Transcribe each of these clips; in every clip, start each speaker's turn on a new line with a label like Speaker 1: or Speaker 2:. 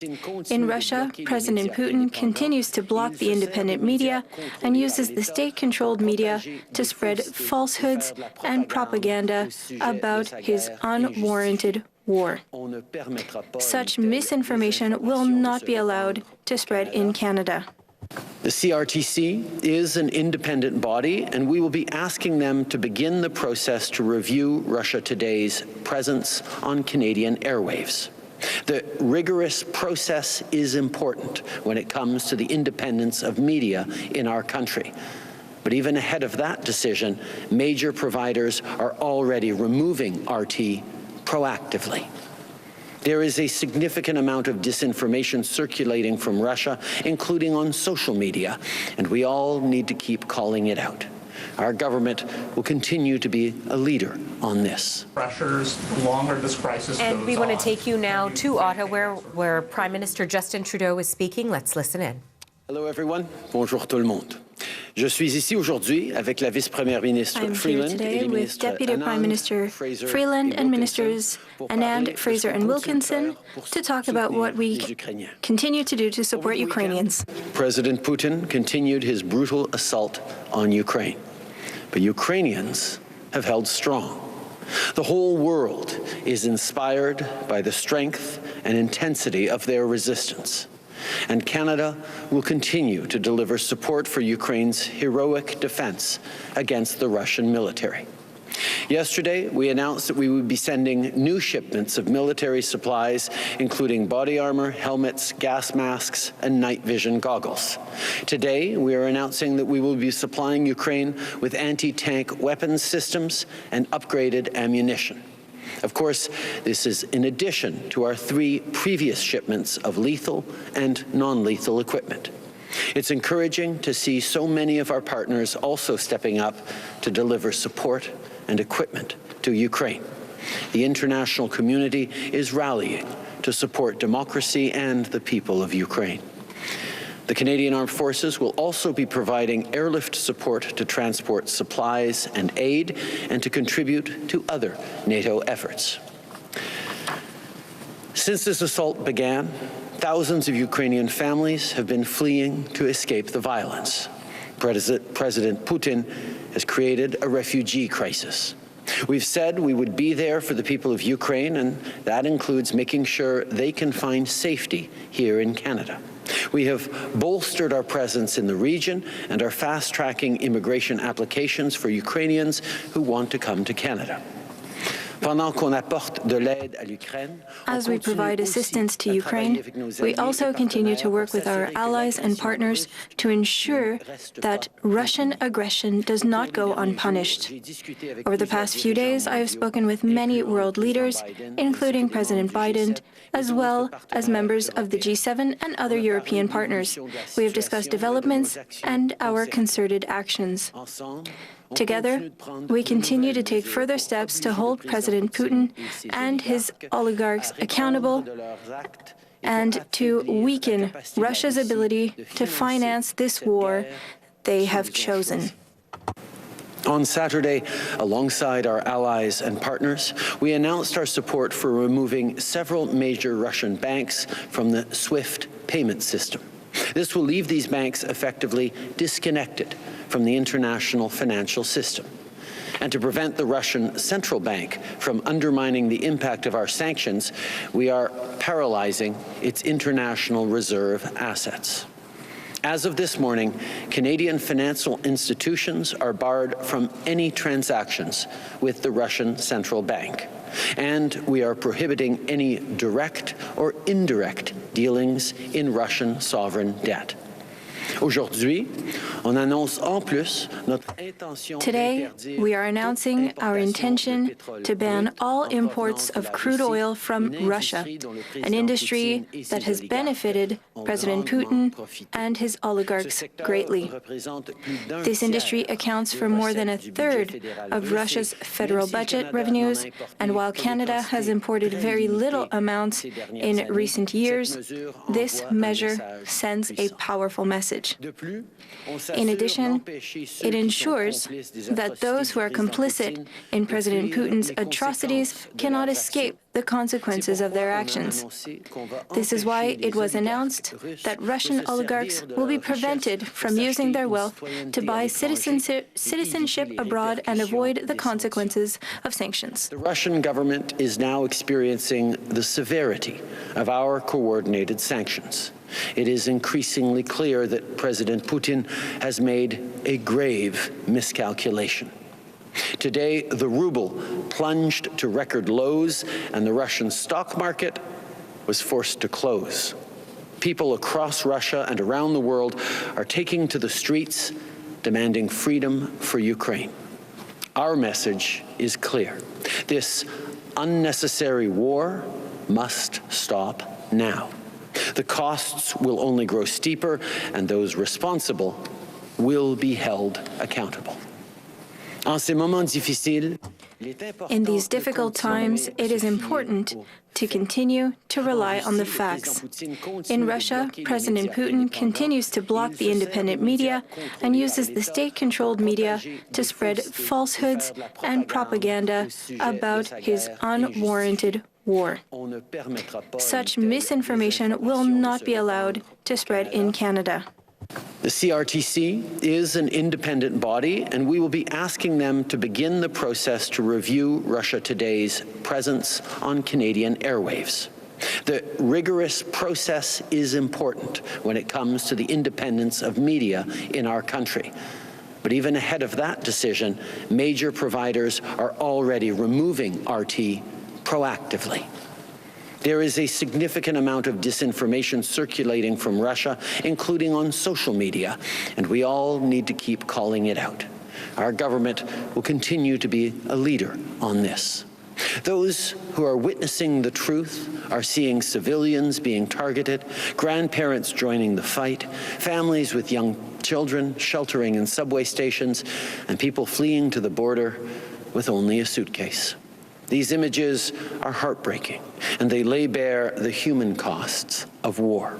Speaker 1: In Russia, President Putin continues to block the independent media and uses the state-controlled media to spread falsehoods and propaganda about his unwarranted war. Such misinformation will not be allowed to spread in Canada.
Speaker 2: The CRTC is an independent body, and we will be asking them to begin the process to review Russia Today's presence on Canadian airwaves. The rigorous process is important when it comes to the independence of media in our country. But even ahead of that decision, major providers are already removing RT proactively. There is a significant amount of disinformation circulating from Russia, including on social media, and we all need to keep calling it out. Our government will continue to be a leader on this.
Speaker 3: Pressures, the longer this crisis goes on.
Speaker 4: And we want to take you now to Ottawa, where Prime Minister Justin Trudeau is speaking. Let's listen in.
Speaker 2: Hello everyone. Bonjour tout le monde. Je suis ici aujourd'hui avec la vice-première ministre Freeland et les
Speaker 1: with Deputy Prime Minister Freeland and Ministers Anand, Fraser and Wilkinson to talk about what we continue to do to support Ukrainians.
Speaker 2: President Putin continued his brutal assault on Ukraine, but Ukrainians have held strong. The whole world is inspired by the strength and intensity of their resistance. And Canada will continue to deliver support for Ukraine's heroic defense against the Russian military. Yesterday, we announced that we would be sending new shipments of military supplies, including body armor, helmets, gas masks, and night vision goggles. Today, we are announcing that we will be supplying Ukraine with anti-tank weapons systems and upgraded ammunition. Of course, this is in addition to our 3 previous shipments of lethal and non-lethal equipment. It's encouraging to see so many of our partners also stepping up to deliver support and equipment to Ukraine. The international community is rallying to support democracy and the people of Ukraine. The Canadian Armed Forces will also be providing airlift support to transport supplies and aid and to contribute to other NATO efforts. Since this assault began, thousands of Ukrainian families have been fleeing to escape the violence. President Putin has created a refugee crisis. We've said we would be there for the people of Ukraine, and that includes making sure they can find safety here in Canada. We have bolstered our presence in the region and are fast-tracking immigration applications for Ukrainians who want to come to Canada.
Speaker 1: As we provide assistance to Ukraine, we also continue to work with our allies and partners to ensure that Russian aggression does not go unpunished. Over the past few days, I have spoken with many world leaders, including President Biden, as well as members of the G7 and other European partners. We have discussed developments and our concerted actions. Together, we continue to take further steps to hold President Putin and his oligarchs accountable and to weaken Russia's ability to finance this war they have chosen.
Speaker 2: On Saturday, alongside our allies and partners, we announced our support for removing several major Russian banks from the SWIFT payment system. This will leave these banks effectively disconnected from the international financial system. And to prevent the Russian central bank from undermining the impact of our sanctions, we are paralyzing its international reserve assets. As of this morning, Canadian financial institutions are barred from any transactions with the Russian central bank. And we are prohibiting any direct or indirect dealings in Russian sovereign debt. Today,
Speaker 1: we are announcing our intention to ban all imports of crude oil from Russia, an industry that has benefited President Putin and his oligarchs greatly. This industry accounts for more than a third of Russia's federal budget revenues, and while Canada has imported very little amounts in recent years, this measure sends a powerful message. In addition, it ensures that those who are complicit in President Putin's atrocities cannot escape the consequences of their actions. This is why it was announced that Russian oligarchs will be prevented from using their wealth to buy citizenship abroad and avoid the consequences of sanctions.
Speaker 2: The Russian government is now experiencing the severity of our coordinated sanctions. It is increasingly clear that President Putin has made a grave miscalculation. Today, the ruble plunged to record lows, and the Russian stock market was forced to close. People across Russia and around the world are taking to the streets, demanding freedom for Ukraine. Our message is clear. This unnecessary war must stop now. The costs will only grow steeper, and those responsible will be held accountable.
Speaker 1: In these difficult times, it is important to continue to rely on the facts. In Russia, President Putin continues to block the independent media and uses the state-controlled media to spread falsehoods and propaganda about his unwarranted war. Such misinformation will not be allowed to spread in Canada.
Speaker 2: The CRTC is an independent body, and we will be asking them to begin the process to review Russia Today's presence on Canadian airwaves. The rigorous process is important when it comes to the independence of media in our country. But even ahead of that decision, major providers are already removing RT proactively. There is a significant amount of disinformation circulating from Russia, including on social media, and we all need to keep calling it out. Our government will continue to be a leader on this. Those who are witnessing the truth are seeing civilians being targeted, grandparents joining the fight, families with young children sheltering in subway stations, and people fleeing to the border with only a suitcase. These images are heartbreaking, and they lay bare the human costs of war.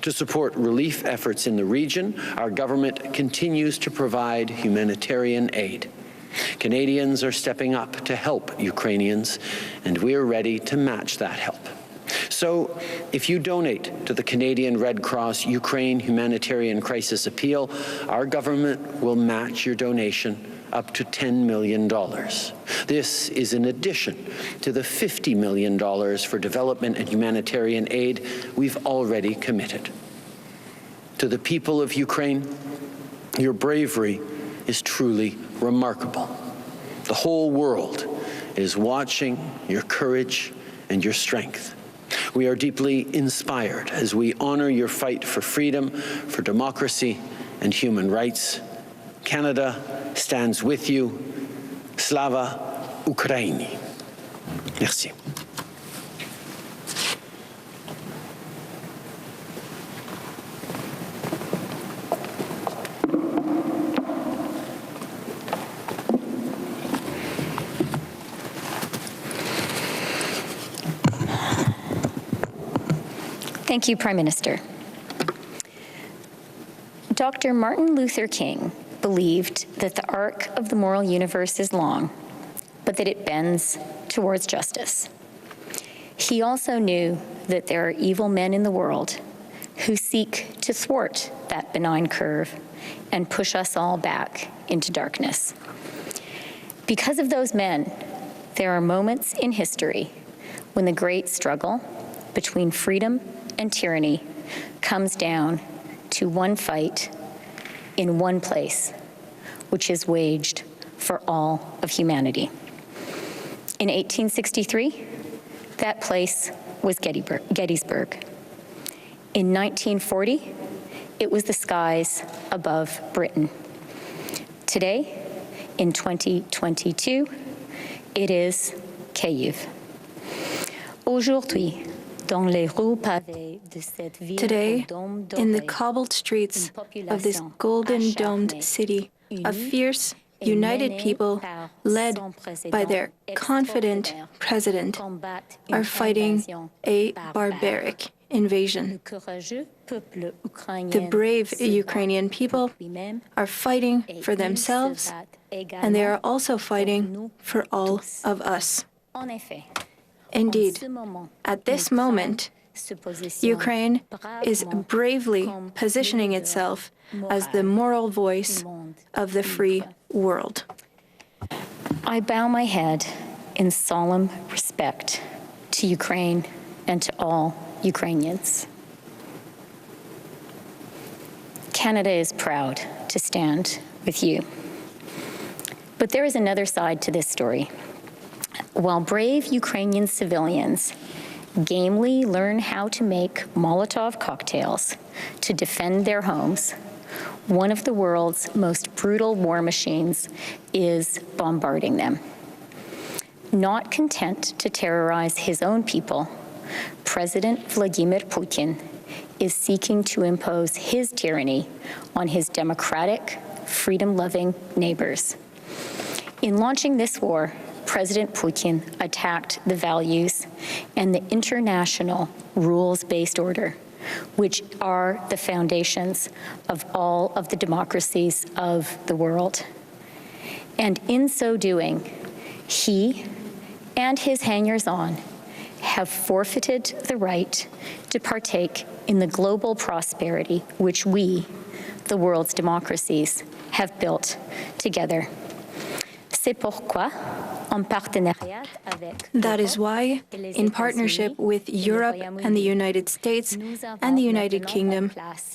Speaker 2: To support relief efforts in the region, our government continues to provide humanitarian aid. Canadians are stepping up to help Ukrainians, and we are ready to match that help. So, if you donate to the Canadian Red Cross Ukraine Humanitarian Crisis Appeal, our government will match your donation up to $10 million. This is in addition to the $50 million for development and humanitarian aid we've already committed. To the people of Ukraine, your bravery is truly remarkable. The whole world is watching your courage and your strength. We are deeply inspired as we honor your fight for freedom, for democracy, and human rights. Canada stands with you. Slava Ukraini. Merci.
Speaker 5: Thank you, Prime Minister. Dr. Martin Luther King believed that the arc of the moral universe is long, but that it bends towards justice. He also knew that there are evil men in the world who seek to thwart that benign curve and push us all back into darkness. Because of those men, there are moments in history when the great struggle between freedom and tyranny comes down to one fight in one place, which is waged for all of humanity. In 1863, that place was Gettysburg. In 1940, it was the skies above Britain. Today, in 2022, it is Kyiv. Aujourd'hui,
Speaker 1: Today, in the cobbled streets of this golden-domed city, a fierce, united people, led by their confident president, are fighting a barbaric invasion. The brave Ukrainian people are fighting for themselves, and they are also fighting for all of us. Indeed, at this moment, Ukraine is bravely positioning itself as the moral voice of the free world.
Speaker 5: I bow my head in solemn respect to Ukraine and to all Ukrainians. Canada is proud to stand with you. But there is another side to this story. While brave Ukrainian civilians gamely learn how to make Molotov cocktails to defend their homes, one of the world's most brutal war machines is bombarding them. Not content to terrorize his own people, President Vladimir Putin is seeking to impose his tyranny on his democratic, freedom-loving neighbors. In launching this war, President Putin attacked the values and the international rules-based order, which are the foundations of all of the democracies of the world. And in so doing, he and his hangers-on have forfeited the right to partake in the global prosperity which we, the world's democracies, have built together. C'est pourquoi, en partenariat avec
Speaker 1: That is why, in partnership with Europe and the United States and the United Kingdom,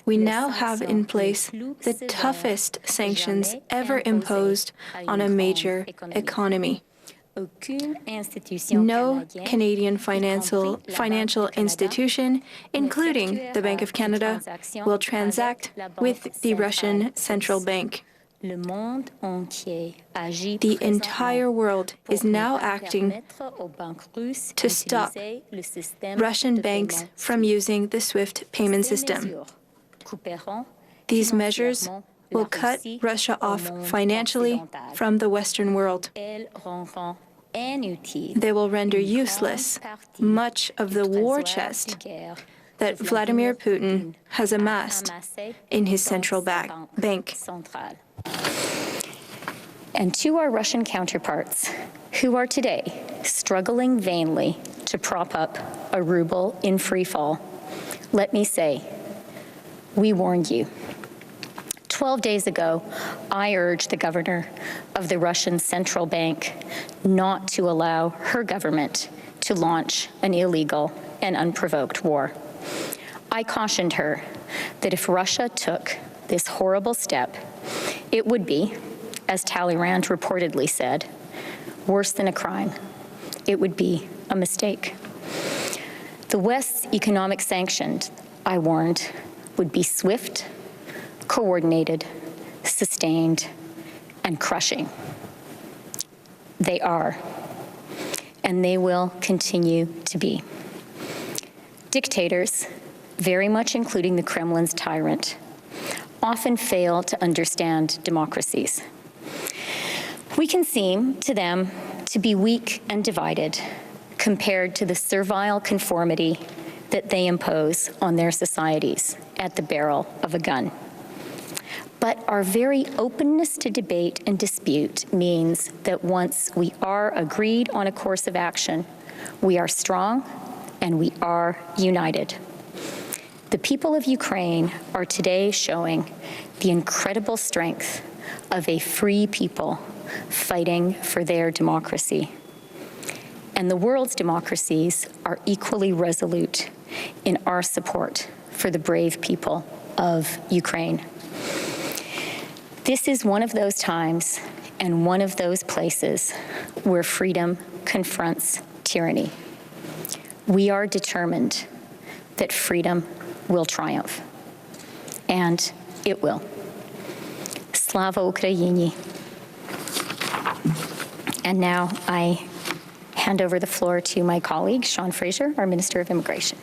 Speaker 1: we now have in place the toughest sanctions ever imposed on a major economy. No Canadian financial institution, including the Bank of Canada, will transact with the Russian Central Bank. The entire world is now acting to stop Russian banks from using the SWIFT payment system. These measures will cut Russia off financially from the Western world. They will render useless much of the war chest that Vladimir Putin has amassed in his central bank.
Speaker 5: And to our Russian counterparts, who are today struggling vainly to prop up a ruble in free fall, let me say, we warned you. 12 days ago, I urged the governor of the Russian Central Bank not to allow her government to launch an illegal and unprovoked war. I cautioned her that if Russia took this horrible step, it would be, as Talleyrand reportedly said, worse than a crime. It would be a mistake. The West's economic sanctions, I warned, would be swift, coordinated, sustained, and crushing. They are, and they will continue to be. Dictators, very much including the Kremlin's tyrant, often fail to understand democracies. We can seem to them to be weak and divided compared to the servile conformity that they impose on their societies at the barrel of a gun. But our very openness to debate and dispute means that once we are agreed on a course of action, we are strong and we are united. The people of Ukraine are today showing the incredible strength of a free people fighting for their democracy. And the world's democracies are equally resolute in our support for the brave people of Ukraine. This is one of those times and one of those places where freedom confronts tyranny. We are determined that freedom will triumph, and it will. Slava Ukraini. And now I hand over the floor to my colleague, Sean Fraser, our Minister of Immigration.